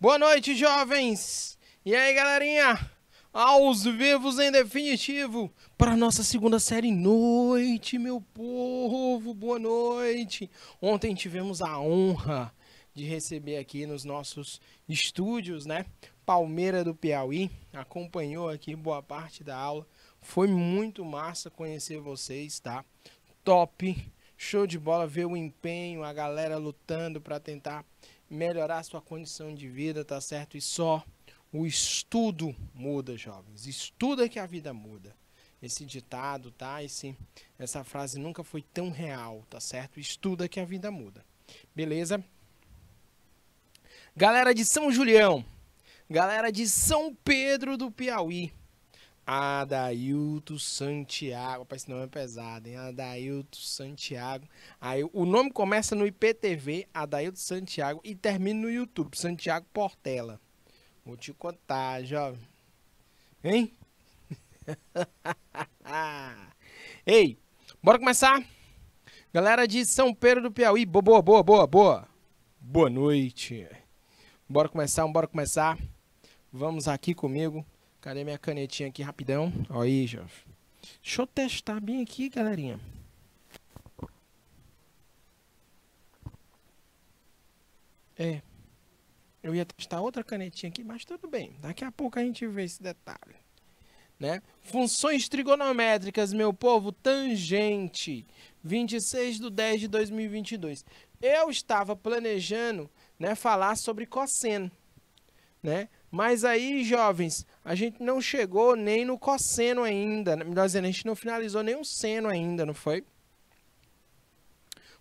Boa noite, jovens! E aí, galerinha? Aos vivos em definitivo para a nossa segunda série Noite, meu povo! Boa noite! Ontem tivemos a honra de receber aqui nos nossos estúdios, né? Palmeira do Piauí acompanhou aqui boa parte da aula. Foi muito massa conhecer vocês, tá? Top! Show de bola ver o empenho, a galera lutando para tentar melhorar a sua condição de vida, tá certo? E só o estudo muda, jovens. Estuda que a vida muda. Esse ditado, tá? Essa frase nunca foi tão real, tá certo? Estuda que a vida muda. Beleza? Galera de São Julião, galera de São Pedro do Piauí, Adailto Santiago, esse nome é pesado, hein? Adailto Santiago. Aí o nome começa no IPTV, Adailto Santiago, e termina no YouTube, Santiago Portela. Vou te contar, jovem. Hein? Ei, bora começar? Galera de São Pedro do Piauí, boa noite. Bora começar. Vamos aqui comigo. Cadê minha canetinha aqui, rapidão? Ó aí, jovem. Deixa eu testar bem aqui, galerinha. Eu ia testar outra canetinha aqui, mas tudo bem. Daqui a pouco a gente vê esse detalhe, né? Funções trigonométricas, meu povo, tangente, 26/10/2022. Eu estava planejando, né, falar sobre cosseno, né? Mas aí, jovens, a gente não chegou nem no cosseno ainda. Melhor dizendo, a gente não finalizou nem o seno ainda, não foi?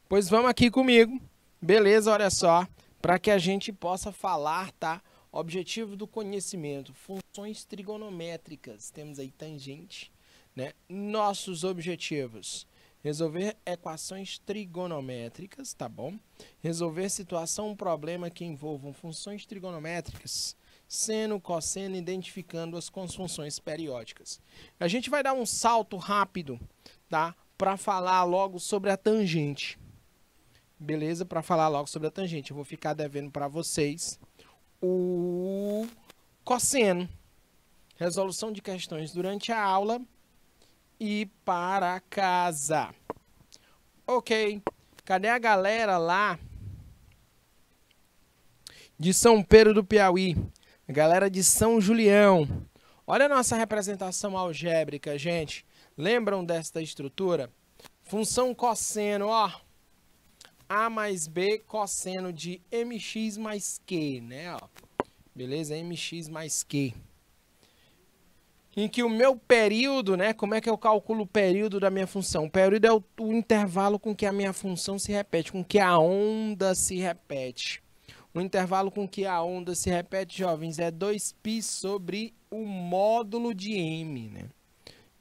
Pois vamos aqui comigo. Beleza, olha só. Para que a gente possa falar, tá? Objetivo do conhecimento. Funções trigonométricas. Temos aí tangente, né? Nossos objetivos. Resolver equações trigonométricas, tá bom? Resolver situação, um problema que envolvam funções trigonométricas. Seno, cosseno, identificando-as com as funções periódicas. A gente vai dar um salto rápido, tá? Para falar logo sobre a tangente. Beleza? Para falar logo sobre a tangente. Eu vou ficar devendo para vocês o cosseno. Resolução de questões durante a aula e para casa. Ok. Cadê a galera lá de São Pedro do Piauí? Galera de São Julião, olha a nossa representação algébrica, gente. Lembram desta estrutura? Função cosseno, ó. A mais B cosseno de mx mais q, né? Ó. Beleza? Mx mais q. Em que o meu período, né? Como é que eu calculo o período da minha função? O período é o intervalo com que a minha função se repete, com que a onda se repete. O intervalo com que a onda se repete, jovens, é 2π sobre o módulo de m, né?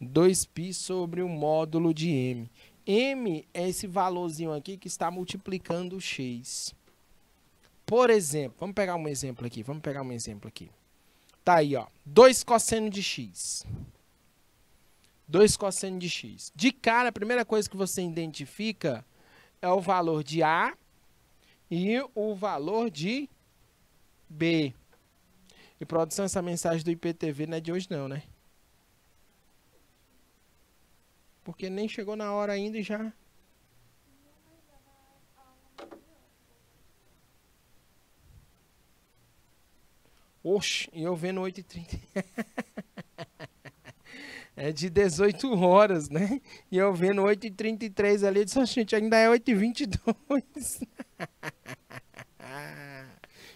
2π sobre o módulo de m. M é esse valorzinho aqui que está multiplicando o x. Por exemplo, vamos pegar um exemplo aqui. Tá aí, ó. 2 cosseno de x. 2 cosseno de x. De cara, a primeira coisa que você identifica é o valor de A e o valor de B. E produção, essa mensagem do IPTV não é de hoje não, né? Porque nem chegou na hora ainda e já... Oxe, e eu vendo 8h30. É de 18 horas, né? E eu vendo 8h33 ali, eu disse, gente, ainda é 8h22.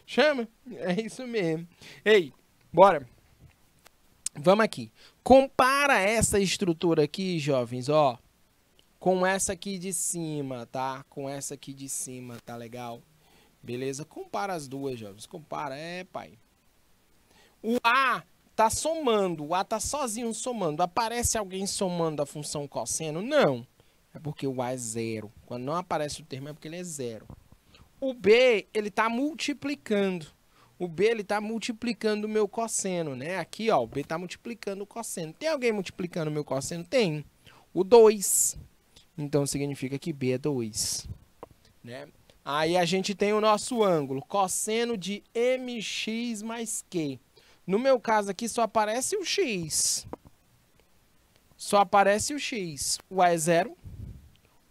Chama? É isso mesmo. Ei, bora. Vamos aqui. Compara essa estrutura aqui, jovens, ó, com essa aqui de cima, tá? Com essa aqui de cima, tá legal? Beleza? Compara as duas, jovens. Compara, pai. O A tá somando, o A tá sozinho somando. Aparece alguém somando a função cosseno? Não. É porque o A é zero. Quando não aparece o termo é porque ele é zero. O B, ele tá multiplicando. O B, ele tá multiplicando o meu cosseno, né? Aqui, ó, o B tá multiplicando o cosseno. Tem alguém multiplicando o meu cosseno? Tem. O 2. Então, significa que B é 2, né? Aí a gente tem o nosso ângulo, cosseno de mx mais q. No meu caso aqui só aparece o x. Só aparece o x. O A é 0,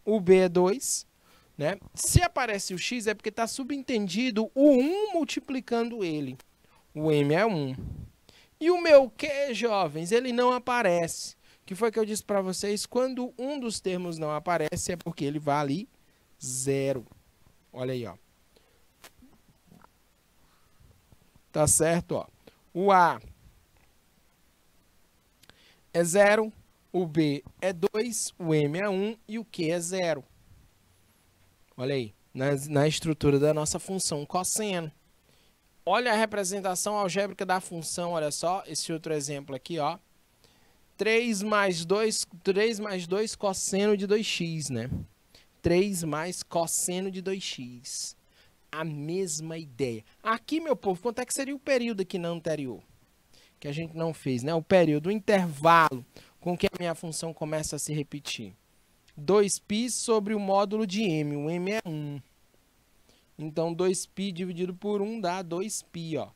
o B é 2, né? Se aparece o x é porque está subentendido o 1 multiplicando ele. O m é 1. E o meu q, jovens, ele não aparece. O que foi que eu disse para vocês? Quando um dos termos não aparece é porque ele vale 0. Olha aí, ó. Tá certo, ó. O A é 0, o B é 2, o M é 1 e o Q é 0. Olha aí, na estrutura da nossa função cosseno. Olha a representação algébrica da função, olha só, esse outro exemplo aqui, ó. 3 mais 2 cosseno de 2x, né? 3 mais cosseno de 2x. A mesma ideia. Aqui, meu povo, quanto é que seria o período aqui na anterior? Que a gente não fez, né? O período, o intervalo com que a minha função começa a se repetir. 2π sobre o módulo de m. O m é 1. Então, 2π dividido por 1 dá 2π, ó.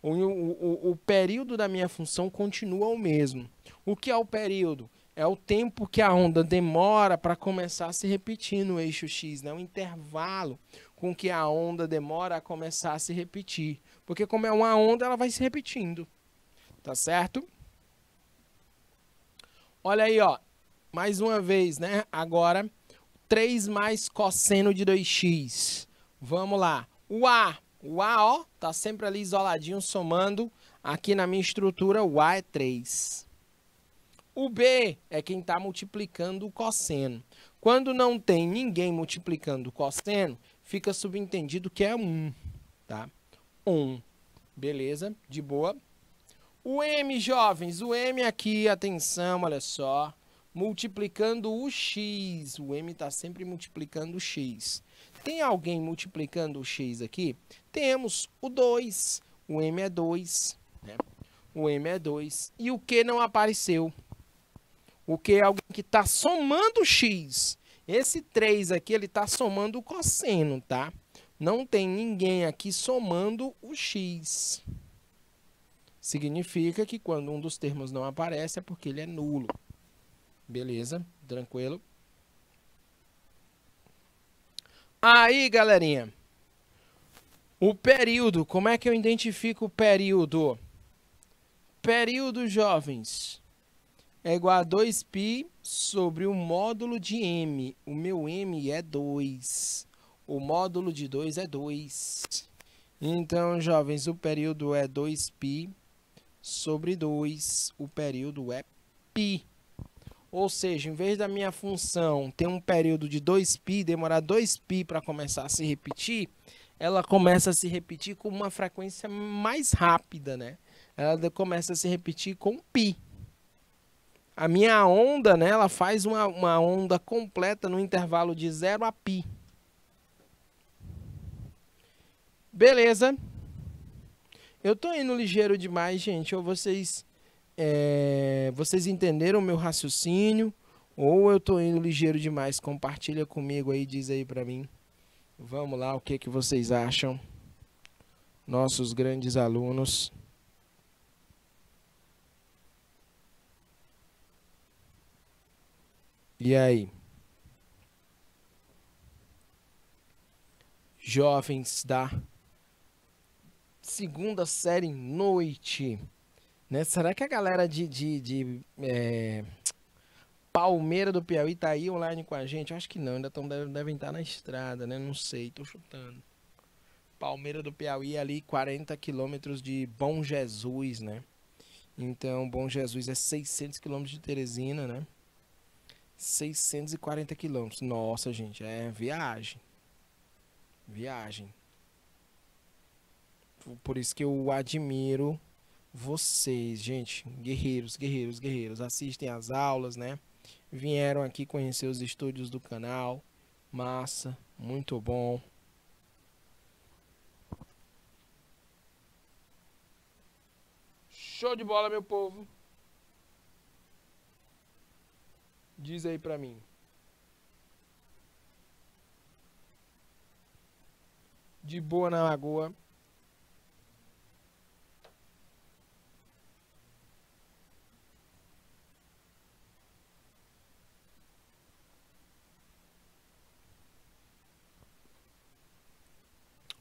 O período da minha função continua o mesmo. O que é o período? É o tempo que a onda demora para começar a se repetir no eixo x, né? O intervalo com que a onda demora a começar a se repetir. Porque como é uma onda, ela vai se repetindo. Tá certo? Olha aí, ó. Mais uma vez, né? Agora, 3 mais cosseno de 2x. Vamos lá. O A, ó, tá sempre ali isoladinho, somando. Aqui na minha estrutura, o A é 3. O B é quem está multiplicando o cosseno. Quando não tem ninguém multiplicando o cosseno, fica subentendido que é 1, tá? 1. Beleza? De boa. O M, jovens, o M aqui, atenção, olha só, multiplicando o x. O M está sempre multiplicando o x. Tem alguém multiplicando o x aqui? Temos o 2. O M é 2, né? O M é 2. E o Q não apareceu. O Q é alguém que está somando o x. Esse 3 aqui, ele está somando o cosseno, tá? Não tem ninguém aqui somando o x. Significa que quando um dos termos não aparece é porque ele é nulo. Beleza? Tranquilo? Aí, galerinha. O período. Como é que eu identifico o período? Período, jovens, é igual a 2π sobre o módulo de m. O meu m é 2. O módulo de 2 é 2. Então, jovens, o período é 2π sobre 2. O período é π. Ou seja, em vez da minha função ter um período de 2π, demorar 2π para começar a se repetir, ela começa a se repetir com uma frequência mais rápida, né? Ela começa a se repetir com π. A minha onda, né, ela faz uma onda completa no intervalo de 0 a π. Beleza? Eu tô indo ligeiro demais, gente. Ou vocês entenderam o meu raciocínio, ou eu tô indo ligeiro demais. Compartilha comigo aí, diz aí pra mim. Vamos lá, o que que vocês acham? Nossos grandes alunos. E aí? Jovens da segunda série noite, né? Será que a galera de Palmeira do Piauí tá aí online com a gente? Eu acho que não, ainda devem estar na estrada, né? Não sei, tô chutando. Palmeira do Piauí ali, 40 quilômetros de Bom Jesus, né? Então, Bom Jesus é 600 quilômetros de Teresina, né? 640 quilômetros. Nossa, gente, é viagem. Viagem. Por isso que eu admiro vocês, gente. Guerreiros, guerreiros, guerreiros. Assistem às aulas, né? Vieram aqui conhecer os estúdios do canal. Massa, muito bom. Show de bola, meu povo. Diz aí pra mim. De boa na lagoa.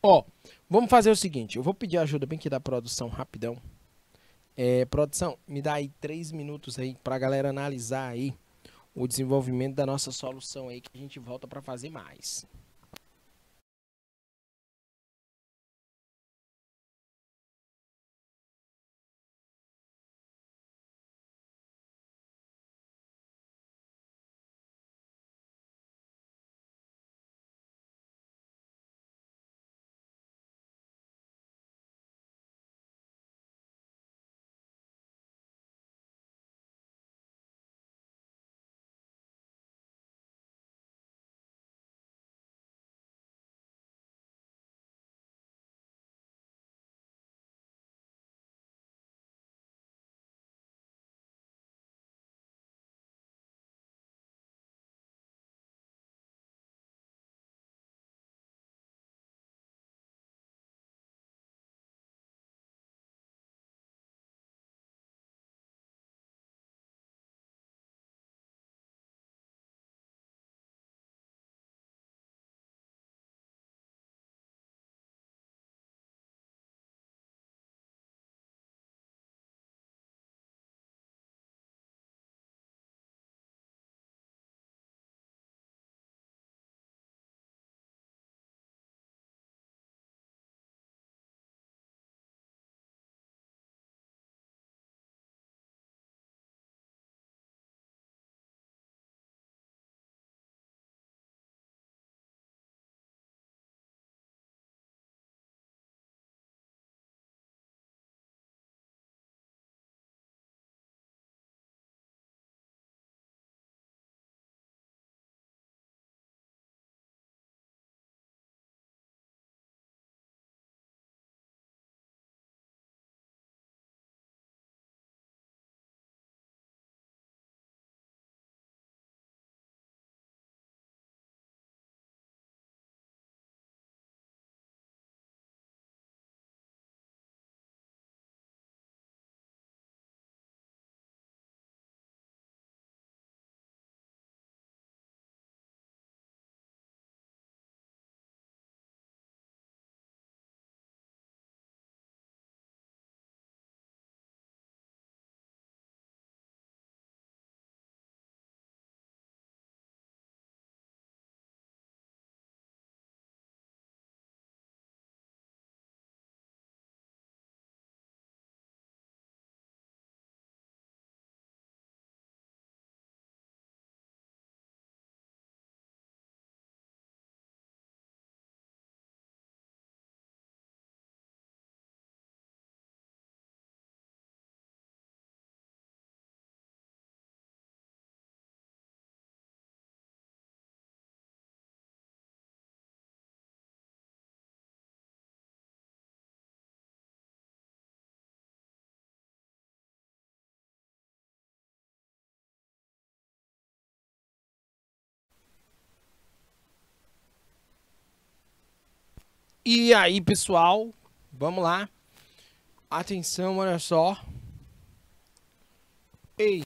Ó, vamos fazer o seguinte. Eu vou pedir ajuda bem aqui da produção, rapidão. Produção, me dá aí 3 minutos aí pra galera analisar aí o desenvolvimento da nossa solução aí, que a gente volta pra fazer mais. E aí, pessoal, vamos lá. Atenção, olha só. Ei.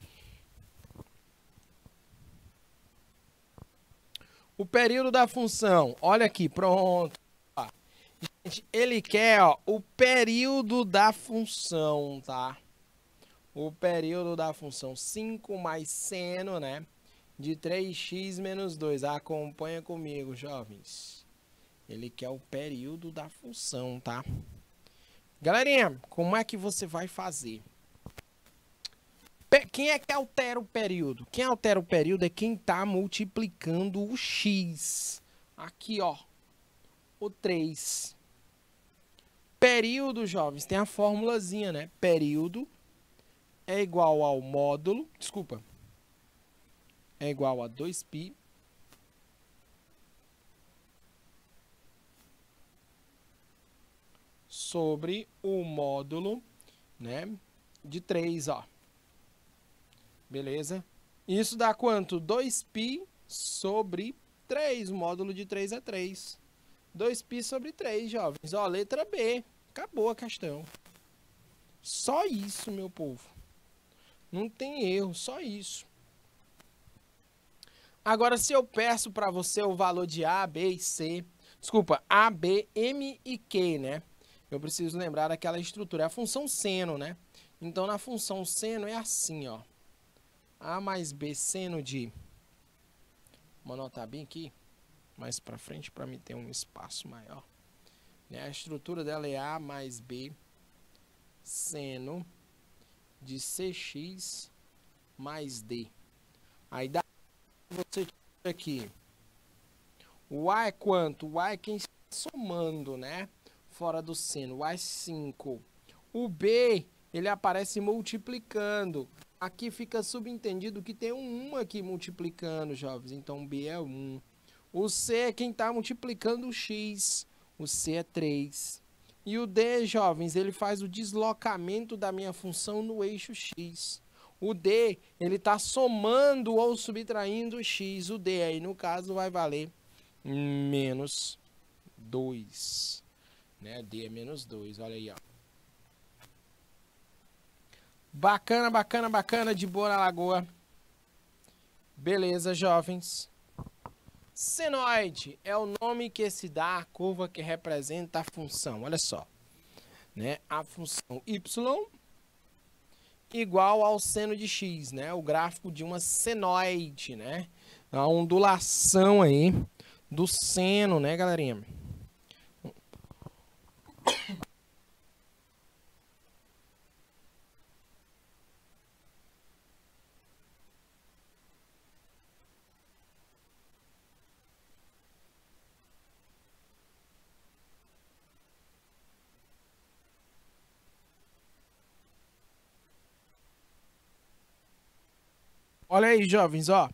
O período da função, olha aqui, pronto. Gente, ele quer, ó, o período da função, tá? O período da função 5 mais seno, né? De 3x menos 2. Acompanha comigo, jovens. Ele quer o período da função, tá? Galerinha, como é que você vai fazer? Quem é que altera o período? Quem altera o período é quem tá multiplicando o x. Aqui, ó. O 3. Período, jovens, tem a formulazinha, né? Período é igual ao módulo, desculpa, é igual a 2π sobre o módulo, né, de 3, ó. Beleza? Isso dá quanto? 2π sobre 3. O módulo de 3 é 3. 2π sobre 3, jovens. Ó, letra B. Acabou a questão. Só isso, meu povo. Não tem erro, só isso. Agora, se eu peço para você o valor de A, B e C... Desculpa, A, B, M e Q, né? Eu preciso lembrar daquela estrutura. É a função seno, né? Então, na função seno é assim, ó. A mais B seno de... Vou anotar bem aqui, mais para frente, para mim ter um espaço maior. A estrutura dela é A mais B seno de CX mais D. Aí dá você tira aqui. O A é quanto? O A é quem está somando, né? Fora do seno. O A é 5. O B, ele aparece multiplicando. Aqui fica subentendido que tem um 1 aqui multiplicando, jovens. Então, B é 1. O C é quem está multiplicando o X. O C é 3. E o D, jovens, ele faz o deslocamento da minha função no eixo X. O D, ele está somando ou subtraindo o X. O D aí, no caso, vai valer menos 2. Né? D é menos 2, olha aí, ó. Bacana, bacana, bacana, de boa na lagoa. Beleza, jovens. Senoide é o nome que se dá à curva que representa a função. Olha só, né? A função y igual ao seno de x, né? O gráfico de uma senoide, né? A ondulação aí do seno, né, galerinha? Olha aí, jovens, ó.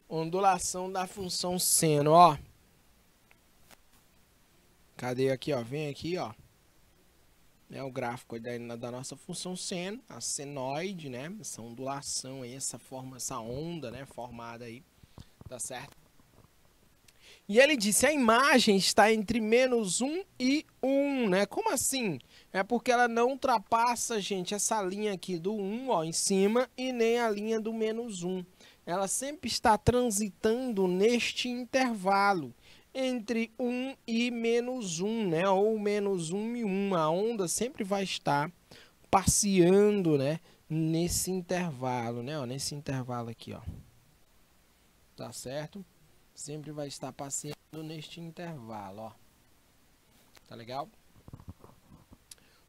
Ondulação da função seno, ó. Cadê aqui, ó? Vem aqui, ó. É o gráfico da nossa função seno, a senoide, né? Essa ondulação aí, essa onda, né? Formada aí, tá certo? E ele disse, a imagem está entre menos 1 e 1, né? Como assim? É porque ela não ultrapassa, gente, essa linha aqui do 1, ó, em cima, e nem a linha do menos 1. Ela sempre está transitando neste intervalo, entre 1 e menos 1, né? Ou menos 1 e 1. A onda sempre vai estar passeando, né? Nesse intervalo, né? Ó, nesse intervalo aqui, ó. Tá certo? Sempre vai estar passeando neste intervalo, ó. Tá legal?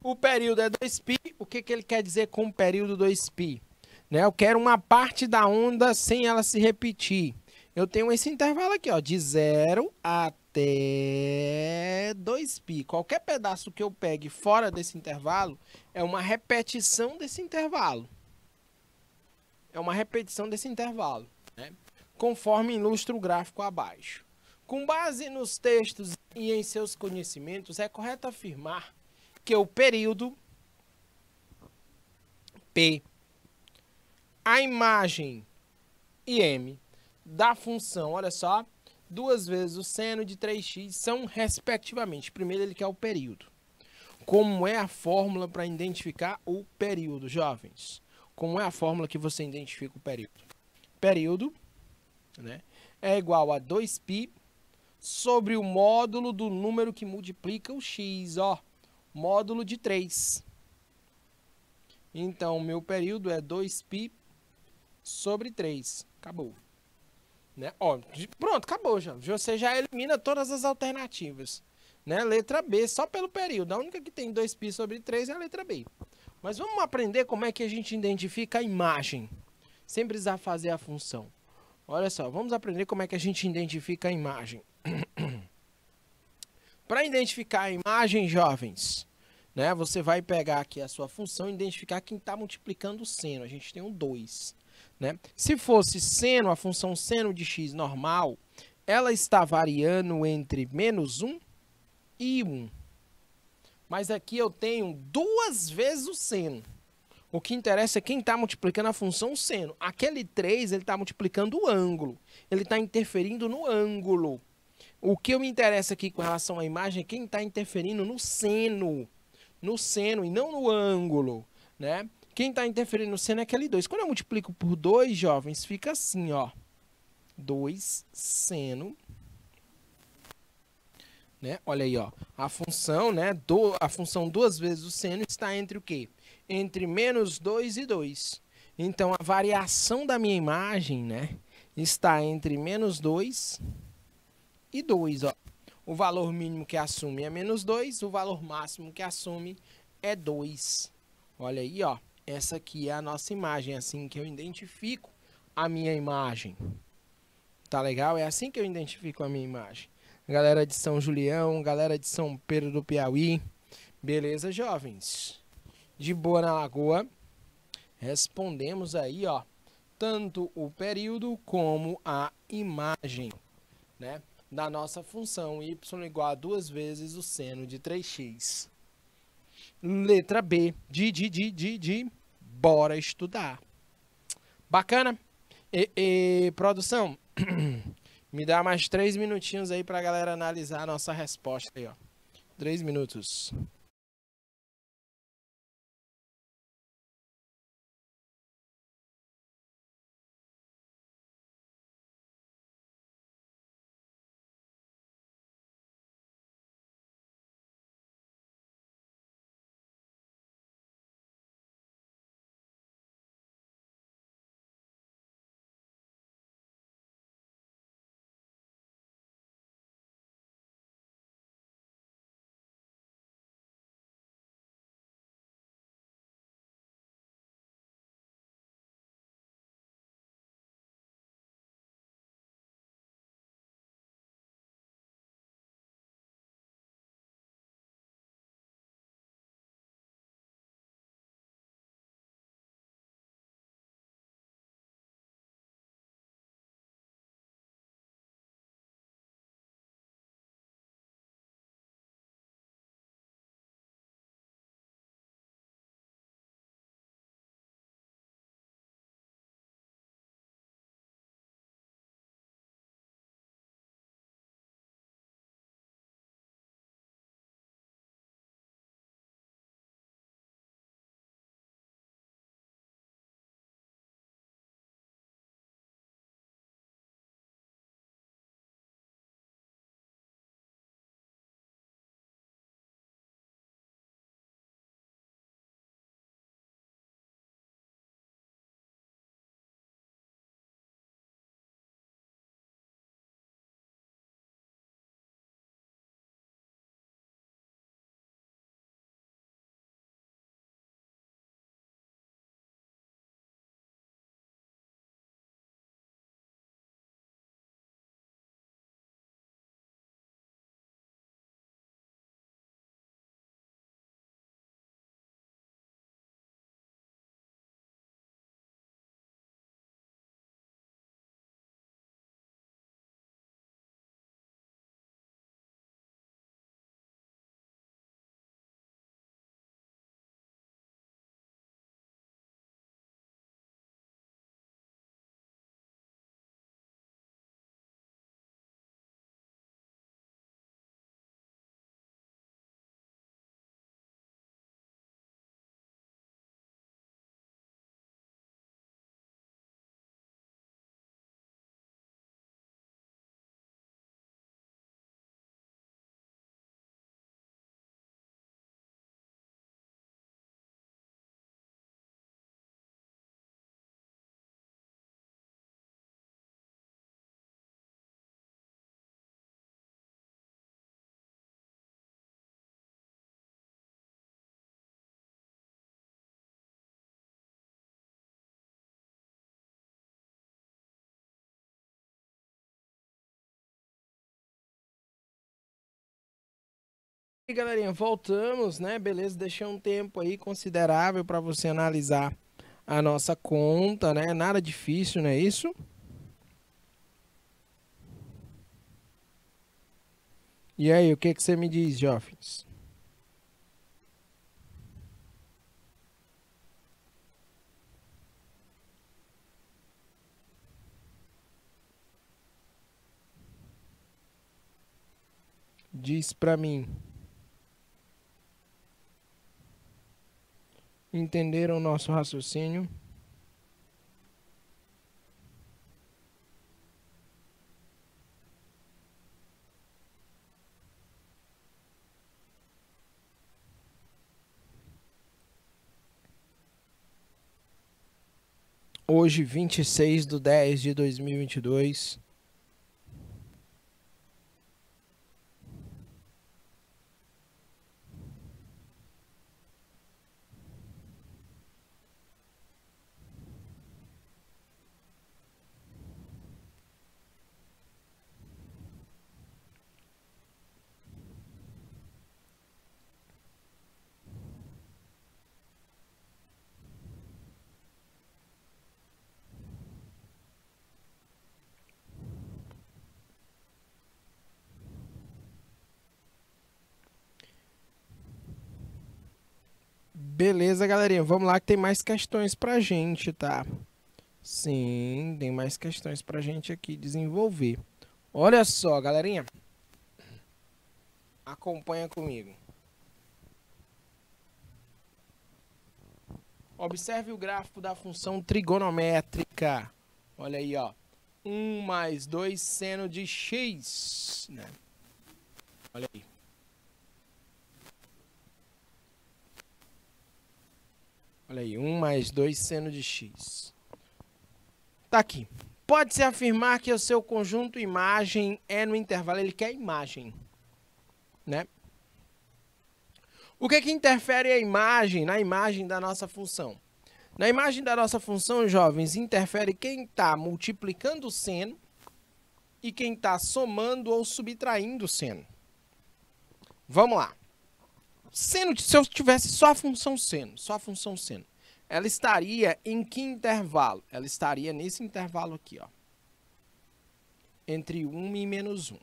O período é 2π. O que ele quer dizer com o período 2π? Né? Eu quero uma parte da onda sem ela se repetir. Eu tenho esse intervalo aqui, ó, de 0 até 2π. Qualquer pedaço que eu pegue fora desse intervalo é uma repetição desse intervalo. É uma repetição desse intervalo, né? Conforme ilustra o gráfico abaixo. Com base nos textos e em seus conhecimentos, é correto afirmar que o período P, a imagem IM da função, olha só, 2 vezes o seno de 3x são respectivamente. Primeiro ele quer o período. Como é a fórmula para identificar o período, jovens? Como é a fórmula que você identifica o período? Período, né, é igual a 2π sobre o módulo do número que multiplica o x, ó, módulo de 3. Então, meu período é 2π sobre 3. Acabou. Né? Ó, pronto, acabou já. Você já elimina todas as alternativas. Né? Letra B, só pelo período. A única que tem 2π sobre 3 é a letra B. Mas vamos aprender como é que a gente identifica a imagem, sem precisar fazer a função. Olha só, vamos aprender como é que a gente identifica a imagem. Para identificar a imagem, jovens, né, você vai pegar aqui a sua função e identificar quem está multiplicando o seno. A gente tem um 2. Né? Se fosse seno, a função seno de x normal, ela está variando entre menos 1 e 1. Mas aqui eu tenho 2 vezes o seno. O que interessa é quem está multiplicando a função seno. Aquele 3, ele está multiplicando o ângulo. Ele está interferindo no ângulo. O que eu me interessa aqui com relação à imagem é quem está interferindo no seno e não no ângulo, né? Quem está interferindo no seno é aquele 2. Quando eu multiplico por 2, jovens, fica assim, ó. 2 seno, né? Olha aí, ó. A função, né? A função 2 vezes o seno está entre o quê? Entre menos 2 e 2. Então, a variação da minha imagem, né? Está entre menos 2 e 2, ó. O valor mínimo que assume é menos 2, o valor máximo que assume é 2. Olha aí, ó. Essa aqui é a nossa imagem, é assim que eu identifico a minha imagem. Tá legal? É assim que eu identifico a minha imagem. Galera de São Julião, galera de São Pedro do Piauí. Beleza, jovens? De boa na Lagoa. Respondemos aí, ó, tanto o período como a imagem, né, da nossa função y igual a 2 vezes o seno de 3x. Letra B, bora estudar. Bacana? Produção, me dá mais 3 minutinhos aí pra galera analisar a nossa resposta aí, ó. 3 minutos. E galerinha, voltamos, né? Beleza, deixei um tempo aí considerável para você analisar a nossa conta, né? Nada difícil, não é isso? E aí, o que que você me diz, jovens? Diz pra mim. Entenderam o nosso raciocínio? Hoje, 26/10/2022. Beleza, galerinha. Vamos lá que tem mais questões pra gente, tá? Sim, tem mais questões pra gente aqui desenvolver. Olha só, galerinha. Acompanha comigo. Observe o gráfico da função trigonométrica. Olha aí, ó. 1 mais 2 seno de x, né? Olha aí. Olha aí, 1 mais 2 seno de x. Tá aqui. Pode-se afirmar que o seu conjunto imagem é no intervalo. Ele quer imagem, né? O que que interfere a imagem na imagem da nossa função? Na imagem da nossa função, jovens, interfere quem está multiplicando o seno e quem está somando ou subtraindo o seno. Vamos lá. Seno, se eu tivesse só a função seno, ela estaria em que intervalo? Ela estaria nesse intervalo aqui, ó. Entre 1 e menos 1.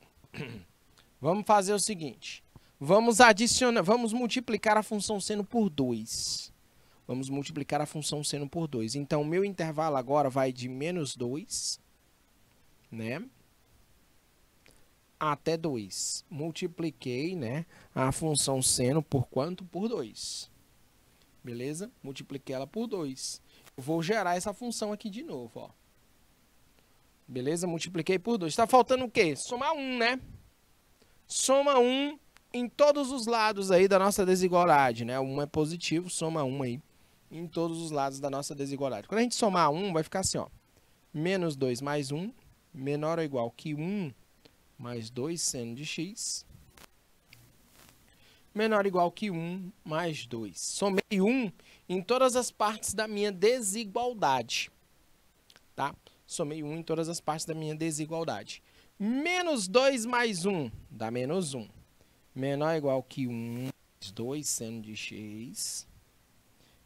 Vamos fazer o seguinte. Vamos adicionar, vamos multiplicar a função seno por 2. Vamos multiplicar a função seno por 2. Então, o meu intervalo agora vai de menos 2, né? Até 2. Multipliquei, né, a função seno por quanto? Por 2. Beleza? Multipliquei ela por 2. Eu vou gerar essa função aqui de novo, ó. Beleza? Multipliquei por 2. Tá faltando o quê? Somar 1, né? Soma 1 em todos os lados aí da nossa desigualdade, né? 1 é positivo, soma 1 aí em todos os lados da nossa desigualdade. Quando a gente somar 1, vai ficar assim, ó. Menos 2 mais 1, menor ou igual que 1 mais 2 seno de x, menor ou igual que 1 mais 2. Somei 1 em todas as partes da minha desigualdade, tá? Somei 1 em todas as partes da minha desigualdade. Menos 2 mais 1 dá menos 1. Menor ou igual que 1 mais 2 seno de x,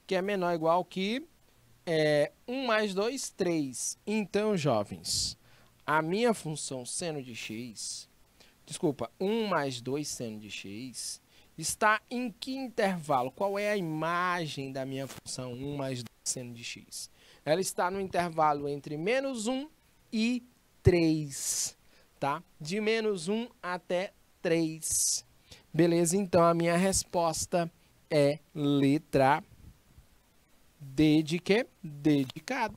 que é menor ou igual que 1 mais 2, 3. Então, jovens, a minha função seno de x, desculpa, 1 mais 2 seno de x, está em que intervalo? Qual é a imagem da minha função 1 mais 2 seno de x? Ela está no intervalo entre menos 1 e 3, tá? De menos 1 até 3. Beleza? Então, a minha resposta é letra D de quê? Dedicado.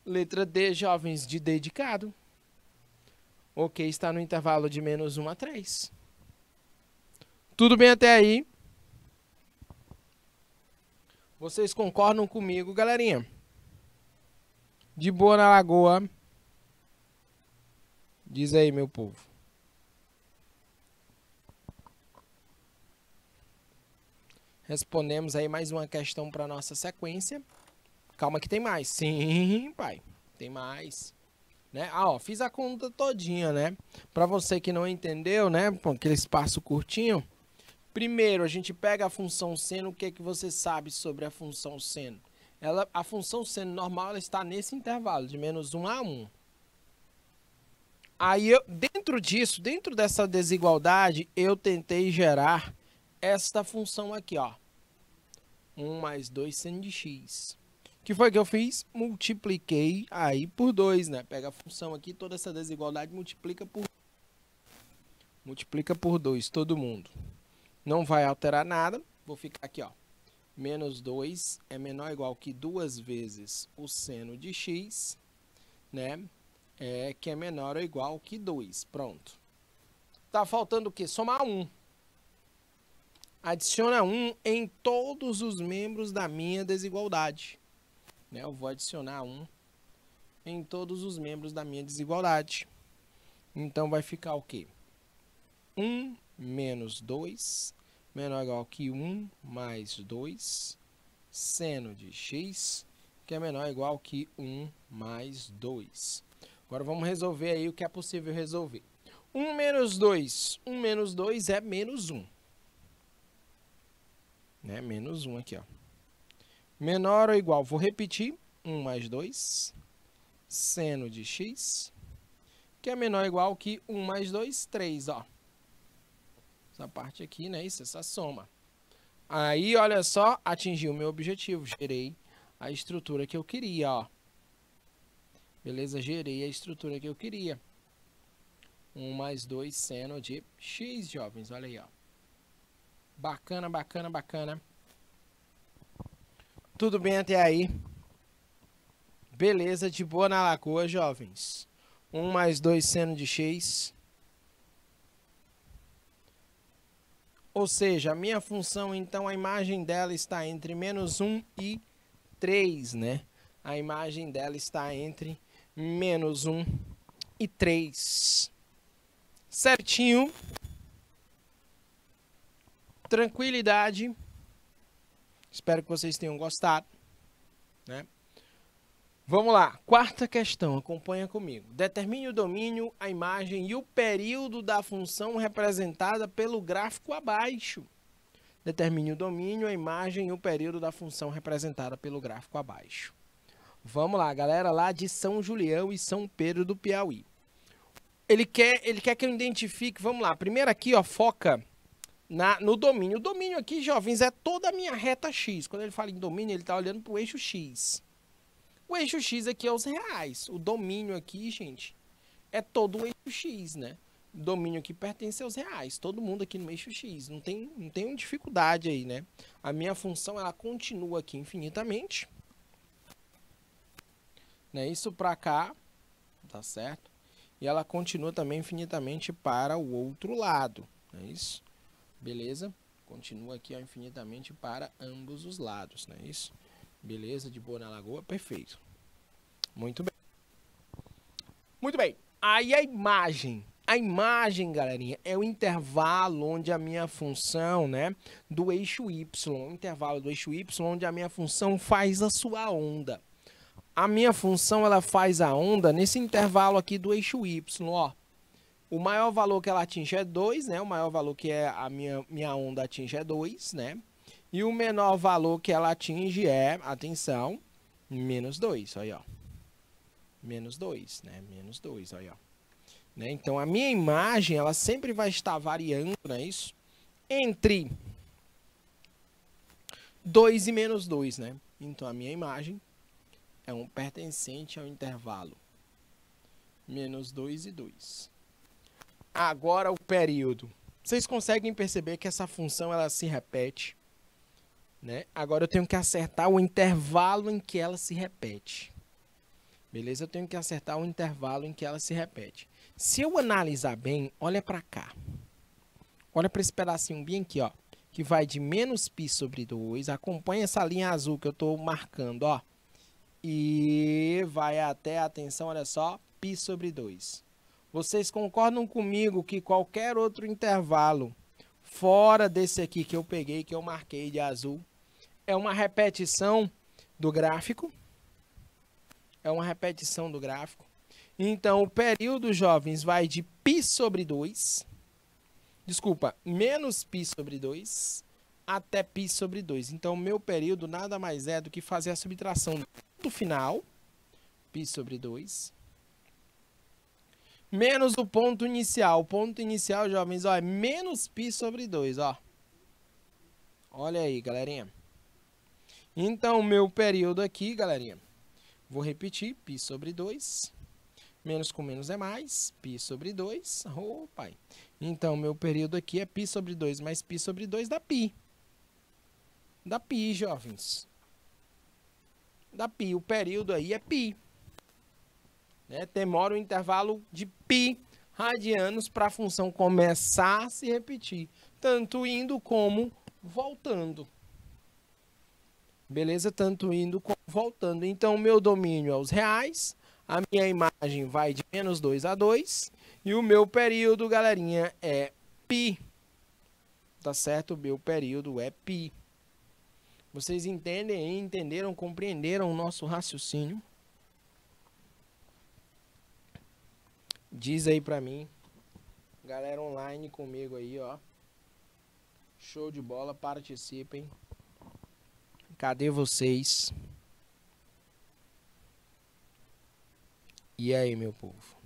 Letra D, jovens, de dedicado. Ok, está no intervalo de menos 1 a 3. Tudo bem até aí? Vocês concordam comigo, galerinha? De boa na lagoa. Diz aí, meu povo. Respondemos aí mais uma questão para nossa sequência. Calma que tem mais. Sim, pai. Tem mais. Né? Ah, ó, fiz a conta todinha, né? Para você que não entendeu, né? Com aquele espaço curtinho. Primeiro, a gente pega a função seno. O que é que você sabe sobre a função seno? A função seno normal ela está nesse intervalo, de menos 1 a 1. Aí, dentro disso, dentro dessa desigualdade, eu tentei gerar esta função aqui, ó. 1 mais 2 seno de x. O que foi que eu fiz? Multipliquei aí por 2, né? Pega a função aqui, toda essa desigualdade multiplica por... Multiplica por 2, todo mundo. Não vai alterar nada. Vou ficar aqui, ó. Menos 2 é menor ou igual que 2 vezes o seno de x, né? Que é menor ou igual que 2. Pronto. Tá faltando o quê? Somar 1. Adiciona 1 em todos os membros da minha desigualdade. Né? Eu vou adicionar 1 em todos os membros da minha desigualdade. Então, vai ficar o quê? 1 menos 2, menor ou igual que 1 mais 2, seno de x, que é menor ou igual que 1 mais 2. Agora, vamos resolver aí o que é possível resolver. 1 menos 2. 1 menos 2 é menos 1. Né? Menos 1 aqui, ó. Menor ou igual, vou repetir, 1 mais 2, seno de x, que é menor ou igual que 1 mais 2, 3, ó. Essa parte aqui, né? Isso, essa soma. Aí, olha só, atingi o meu objetivo, gerei a estrutura que eu queria, ó. Beleza? Gerei a estrutura que eu queria. 1 mais 2 seno de x, jovens, olha aí, ó. Bacana, bacana, bacana. Tudo bem até aí? Beleza, de boa na lagoa, jovens. 1 mais 2 seno de x. Ou seja, a minha função, então, a imagem dela está entre menos 1 e 3, né? A imagem dela está entre menos 1 e 3. Certinho. Tranquilidade. Espero que vocês tenham gostado, né? Vamos lá. Quarta questão. Acompanha comigo. Determine o domínio, a imagem e o período da função representada pelo gráfico abaixo. Determine o domínio, a imagem e o período da função representada pelo gráfico abaixo. Vamos lá, galera, lá de São Julião e São Pedro do Piauí. Ele quer que eu identifique, vamos lá, primeiro aqui, ó, foca no domínio. O domínio aqui, jovens, é toda a minha reta X. Quando ele fala em domínio, ele está olhando para o eixo X. O eixo X aqui é os reais. O domínio aqui, gente, é todo o eixo X, né? O domínio aqui pertence aos reais. Todo mundo aqui no eixo X. Não tem dificuldade aí, né? A minha função, ela continua aqui infinitamente. Né? Isso para cá, tá certo? E ela continua também infinitamente para o outro lado. Não é isso? Beleza? Continua aqui ó, infinitamente para ambos os lados. Não é isso? Beleza? De boa na lagoa? Perfeito. Muito bem. Muito bem. Aí a imagem. A imagem, galerinha, é o intervalo onde a minha função, né, do eixo Y, o intervalo do eixo Y, onde a minha função faz a sua onda. A minha função, ela faz a onda nesse intervalo aqui do eixo Y, ó. O maior valor que ela atinge é 2, né? O maior valor que é a minha onda atinge é 2, né? E o menor valor que ela atinge é, atenção, menos 2, olha, ó. Menos 2, né? Menos 2, olha, ó. Né? Então, a minha imagem, ela sempre vai estar variando, não é isso? Entre 2 e menos 2, né? Então, a minha imagem é um pertencente ao intervalo menos 2 e 2. Agora, o período. Vocês conseguem perceber que essa função ela se repete, né? Agora, eu tenho que acertar o intervalo em que ela se repete. Beleza? Eu tenho que acertar o intervalo em que ela se repete. Se eu analisar bem, olha para cá. Olha para esse pedacinho bem aqui, ó. Que vai de menos π sobre 2. Acompanha essa linha azul que eu estou marcando, ó. E vai até, atenção, olha só, π sobre 2. Vocês concordam comigo que qualquer outro intervalo fora desse aqui que eu peguei, que eu marquei de azul, é uma repetição do gráfico? É uma repetição do gráfico. Então, o período, jovens, vai de π sobre 2, desculpa, menos π sobre 2, até π sobre 2. Então, o meu período nada mais é do que fazer a subtração do final, π sobre 2, menos o ponto inicial. O ponto inicial, jovens, ó, é menos π sobre 2, ó. Olha aí, galerinha. Então, o meu período aqui, galerinha, vou repetir, π sobre 2, menos com menos é mais, π sobre 2, pai. Então, meu período aqui é π sobre 2, mas π sobre 2 dá π. Dá π, jovens. Dá π. O período aí é π. Né? Demora um intervalo de π radianos para a função começar a se repetir. Tanto indo como voltando. Beleza? Tanto indo como voltando. Então, o meu domínio é os reais. A minha imagem vai de menos 2 a 2. E o meu período, galerinha, é π. Tá certo? O meu período é π. Vocês entendem, entenderam, compreenderam o nosso raciocínio? Diz aí pra mim. Galera online comigo aí, ó. Show de bola, participem. Cadê vocês? E aí, meu povo?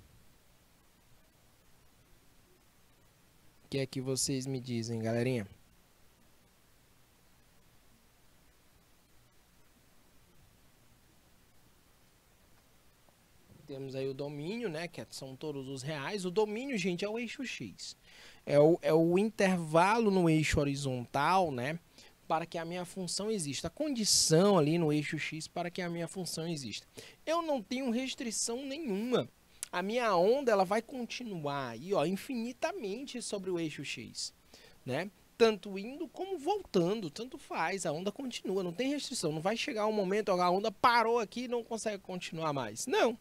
O que é que vocês me dizem, galerinha? Temos aí o domínio, né? Que são todos os reais. O domínio, gente, é o eixo X. É o intervalo no eixo horizontal, né? Para que a minha função exista. A condição ali no eixo X para que a minha função exista. Eu não tenho restrição nenhuma. A minha onda ela vai continuar aí, ó, infinitamente sobre o eixo X, né? Tanto indo como voltando, tanto faz. A onda continua, não tem restrição. Não vai chegar um momento, a onda parou aqui e não consegue continuar mais. Não.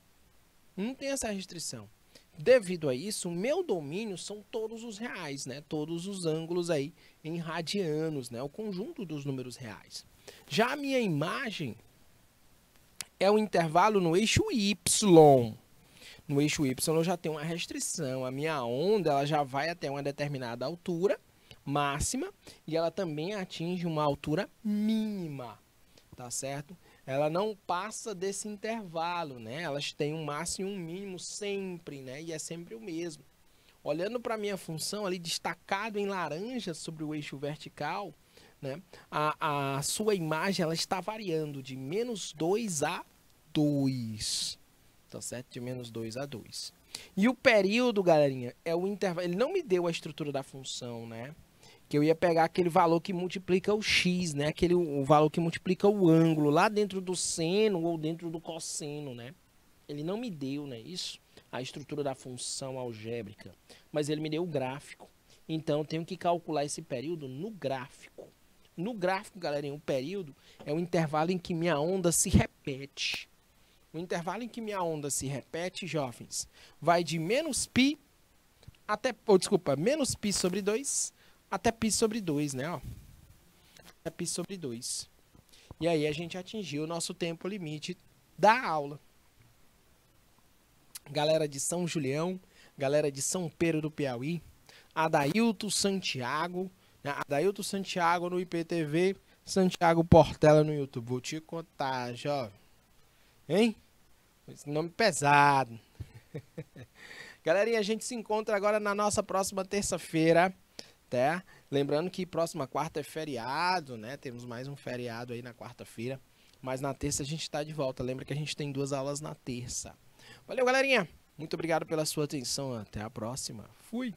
Não tem essa restrição. Devido a isso, o meu domínio são todos os reais, né? Todos os ângulos aí em radianos, né? O conjunto dos números reais. Já a minha imagem é o intervalo no eixo Y. No eixo Y eu já tenho uma restrição. A minha onda ela já vai até uma determinada altura máxima e ela também atinge uma altura mínima, tá certo? Ela não passa desse intervalo, né? Elas têm um máximo e um mínimo sempre, né? E é sempre o mesmo. Olhando para a minha função ali destacado em laranja sobre o eixo vertical, né? A sua imagem ela está variando de menos 2 a 2. Tá certo? De menos 2 a 2. E o período, galerinha, é o intervalo. Ele não me deu a estrutura da função, né? Que eu ia pegar aquele valor que multiplica o x, né? O valor que multiplica o ângulo lá dentro do seno ou dentro do cosseno, né? Ele não me deu, né? Isso, a estrutura da função algébrica. Mas ele me deu o gráfico. Então, eu tenho que calcular esse período no gráfico. No gráfico, galerinha, o período é o intervalo em que minha onda se repete. O intervalo em que minha onda se repete, jovens, vai de menos π até, menos π sobre 2 até π sobre 2, né? Ó. Até π sobre 2. E aí a gente atingiu o nosso tempo limite da aula. Galera de São Julião, galera de São Pedro do Piauí, Adailton Santiago, né? Adailton Santiago no IPTV, Santiago Portela no YouTube. Vou te contar, jovem. Hein? Esse nome pesado. Galerinha, a gente se encontra agora na nossa próxima terça-feira, tá? Lembrando que próxima quarta é feriado, né? Temos mais um feriado aí na quarta-feira. Mas na terça a gente está de volta. Lembra que a gente tem 2 aulas na terça. Valeu, galerinha. Muito obrigado pela sua atenção. Até a próxima. Fui.